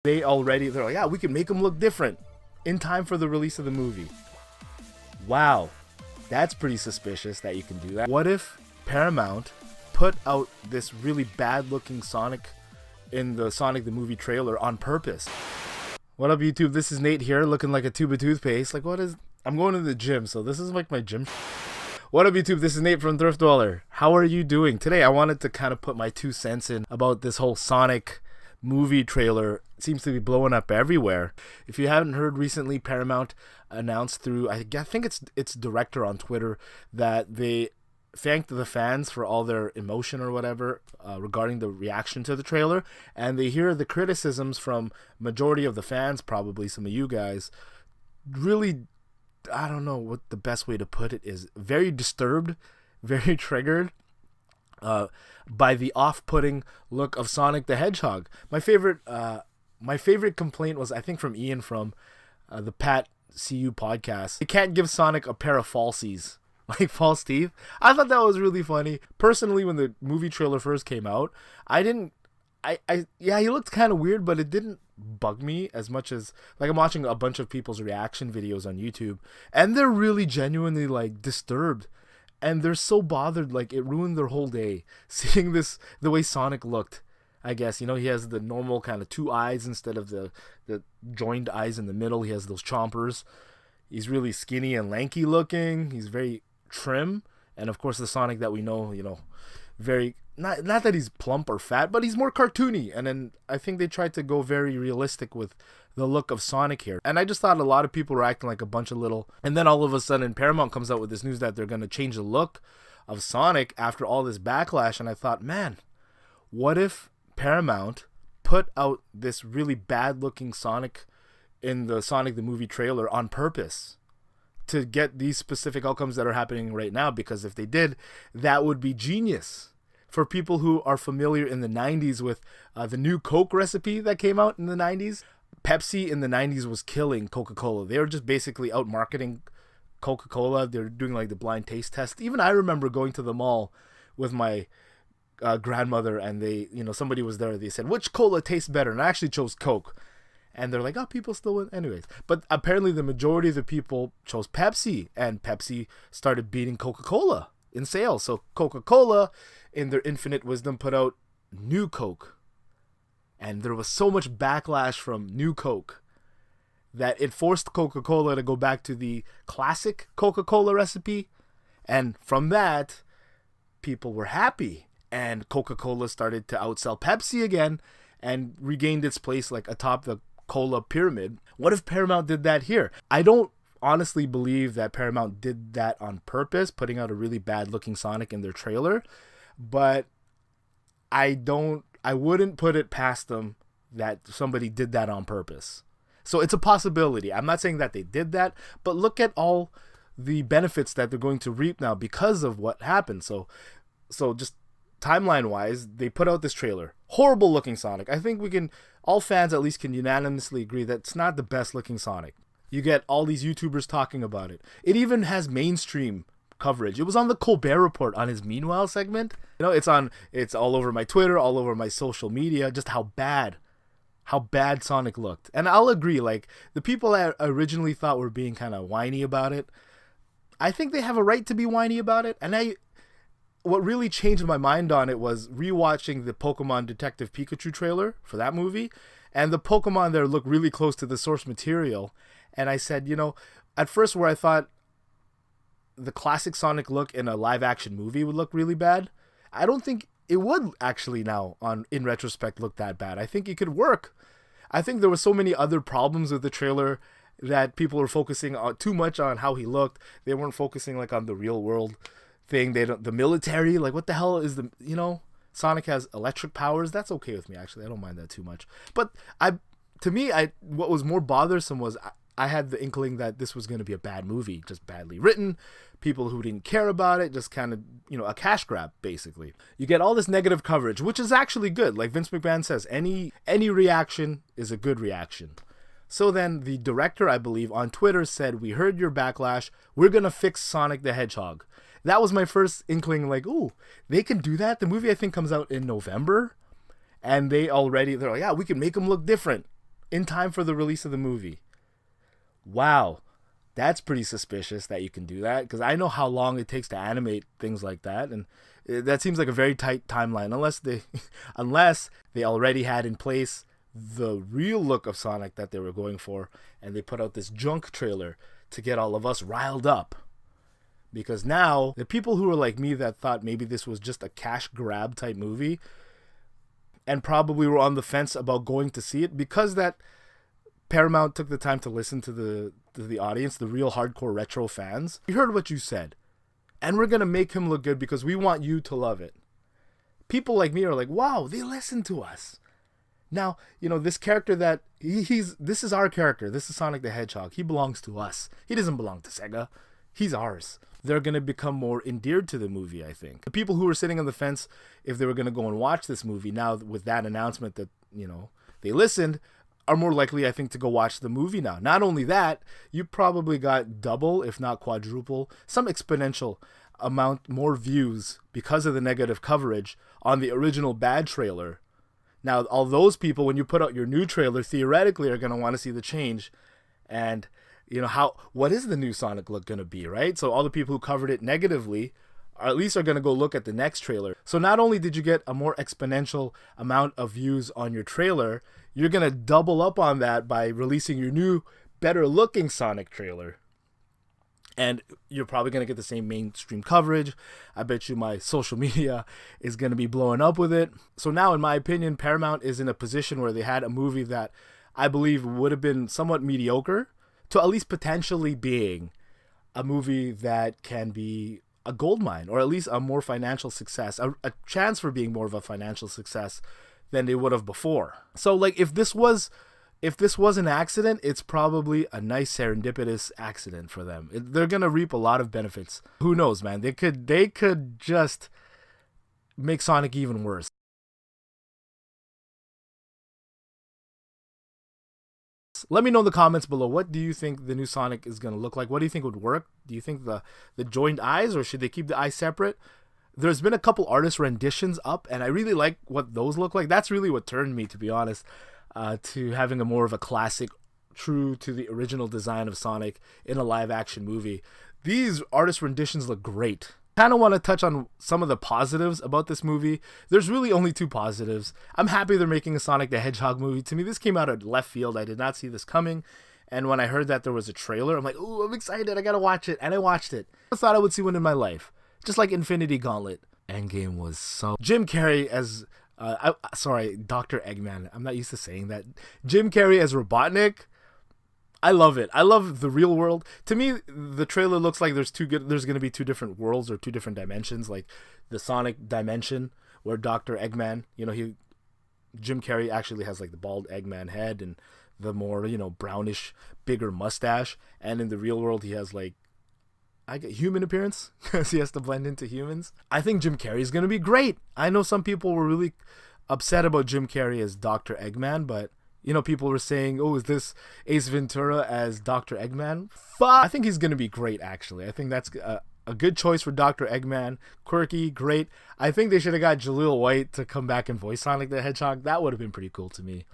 They're like, yeah, we can make them look different in time for the release of the movie. Wow, that's pretty suspicious that you can do that. What if Paramount put out this really bad looking Sonic in the Sonic the Movie trailer on purpose? What up, YouTube? This is Nate here, looking like a tube of toothpaste. I'm going to the gym, so this is like my gym. What up, YouTube? This is Nate from thriftdweller. How are you doing? Today I wanted to kind of put my 2 cents in about this whole Sonic movie trailer. It seems to be blowing up everywhere. If you haven't heard, recently Paramount announced through, I think its director on Twitter, that they thanked the fans for all their emotion or whatever regarding the reaction to the trailer, and they hear the criticisms from majority of the fans, probably some of you guys. Really, I don't know what the best way to put it is. Very disturbed, very triggered by the off-putting look of Sonic the Hedgehog. My favorite complaint was, I think, from Ian from the Pat CU podcast. You can't give Sonic a pair of falsies, like false teeth. I thought that was really funny. Personally, when the movie trailer first came out, he looked kind of weird, but it didn't bug me as much as, like, I'm watching a bunch of people's reaction videos on YouTube, and they're really genuinely, like, disturbed, and they're so bothered, like, it ruined their whole day seeing the way Sonic looked. I guess, he has the normal kind of 2 eyes instead of the joined eyes in the middle. He has those chompers. He's really skinny and lanky looking. He's very trim, and of course the Sonic that we know, very, not that he's plump or fat, but he's more cartoony. And then I think they tried to go very realistic with the look of Sonic here, and I just thought a lot of people were acting like a bunch of little, and then all of a sudden Paramount comes out with this news that they're going to change the look of Sonic after all this backlash, and I thought, man, what if Paramount put out this really bad looking Sonic in the Sonic the Movie trailer on purpose to get these specific outcomes that are happening right now? Because if they did, that would be genius. For people who are familiar in the 90s with the new Coke recipe that came out in the 90s, Pepsi in the 90s was killing Coca-Cola. They were just basically out marketing Coca-Cola. They're doing like the blind taste test. Even I remember going to the mall with my grandmother, and somebody was there. They said, which cola tastes better? And I actually chose Coke. And they're like, oh, people still win. Anyways, but apparently the majority of the people chose Pepsi, and Pepsi started beating Coca-Cola in sales. So Coca-Cola, in their infinite wisdom, put out New Coke. And there was so much backlash from New Coke that it forced Coca-Cola to go back to the classic Coca-Cola recipe. And from that, people were happy. And Coca-Cola started to outsell Pepsi again and regained its place like atop the cola pyramid. What if Paramount did that here? I don't honestly believe that Paramount did that on purpose, putting out a really bad looking Sonic in their trailer, but I wouldn't put it past them that somebody did that on purpose. So it's a possibility. I'm not saying that they did that, but look at all the benefits that they're going to reap now because of what happened. So just timeline wise, they put out this trailer, horrible looking Sonic. I think all fans at least can unanimously agree that it's not the best looking Sonic. You get all these YouTubers talking about it. It even has mainstream coverage. It was on the Colbert Report on his Meanwhile segment. It's all over my Twitter, all over my social media, just how bad Sonic looked. And I'll agree, like, the people that originally thought were being kind of whiny about it, I think they have a right to be whiny about it. And what really changed my mind on it was rewatching the Pokemon Detective Pikachu trailer for that movie, and the Pokemon there look really close to the source material. And I said, at first where I thought the classic Sonic look in a live action movie would look really bad, I don't think it would actually now in retrospect look that bad. I think it could work. I think there were so many other problems with the trailer that people were focusing on too much on how he looked. They weren't focusing like on the real world thing. The military, like, what the hell is Sonic has electric powers. That's okay with me, actually. I don't mind that too much. But what was more bothersome was I had the inkling that this was going to be a bad movie, just badly written, people who didn't care about it, just kind of, a cash grab, basically. You get all this negative coverage, which is actually good. Like Vince McMahon says, any reaction is a good reaction. So then the director, I believe, on Twitter said, we heard your backlash. We're going to fix Sonic the Hedgehog. That was my first inkling, like, ooh, they can do that? The movie, I think, comes out in November, and they're like, yeah, we can make them look different in time for the release of the movie. Wow, that's pretty suspicious that you can do that, because I know how long it takes to animate things like that, and that seems like a very tight timeline, unless they already had in place the real look of Sonic that they were going for, and they put out this junk trailer to get all of us riled up. Because now, the people who are like me that thought maybe this was just a cash grab type movie, and probably were on the fence about going to see it, because that Paramount took the time to listen to the audience, the real hardcore retro fans. We heard what you said, and we're going to make him look good because we want you to love it. People like me are like, wow, they listened to us. Now, this character that this is our character. This is Sonic the Hedgehog. He belongs to us. He doesn't belong to Sega. He's ours. They're going to become more endeared to the movie, I think. The people who were sitting on the fence, if they were going to go and watch this movie, now with that announcement that, they listened, are more likely, I think, to go watch the movie now. Not only that, you probably got double, if not quadruple, some exponential amount more views because of the negative coverage on the original bad trailer. Now, all those people, when you put out your new trailer, theoretically are going to want to see the change. And, what is the new Sonic look going to be, right? So all the people who covered it negatively at least are going to go look at the next trailer. So not only did you get a more exponential amount of views on your trailer, you're going to double up on that by releasing your new, better looking Sonic trailer. And you're probably going to get the same mainstream coverage. I bet you my social media is going to be blowing up with it. So now, in my opinion, Paramount is in a position where they had a movie that I believe would have been somewhat mediocre to at least potentially being a movie that can be a goldmine, or at least a more financial success, a chance for being more of a financial success than they would have before. So like if this was an accident, it's probably a nice serendipitous accident for them. They're going to reap a lot of benefits. Who knows, man? They could just make Sonic even worse. Let me know in the comments below, what do you think the new Sonic is going to look like? What do you think would work? Do you think the joined eyes, or should they keep the eyes separate? There's been a couple artist renditions up, and I really like what those look like. That's really what turned me, to be honest, to having a more of a classic, true to the original design of Sonic in a live action movie. These artist renditions look great. Kind of want to touch on some of the positives about this movie. There's really only two positives. I'm happy they're making a Sonic the Hedgehog movie. To me, this came out of left field. I did not see this coming. And when I heard that there was a trailer, I'm like, ooh, I'm excited. I got to watch it. And I watched it. I thought I would see one in my life. Just like Infinity Gauntlet. Endgame was so... Jim Carrey as... Dr. Eggman. I'm not used to saying that. Jim Carrey as Robotnik. I love it. I love the real world. To me, the trailer looks like there's going to be two different worlds or two different dimensions, like the Sonic dimension where Dr. Eggman, Jim Carrey actually has like the bald Eggman head and the more, brownish, bigger mustache. And in the real world, he has like human appearance because he has to blend into humans. I think Jim Carrey is going to be great. I know some people were really upset about Jim Carrey as Dr. Eggman, but people were saying, oh, is this Ace Ventura as Dr. Eggman? Fuck! I think he's going to be great, actually. I think that's a good choice for Dr. Eggman. Quirky, great. I think they should have got Jaleel White to come back and voice Sonic the Hedgehog. That would have been pretty cool to me.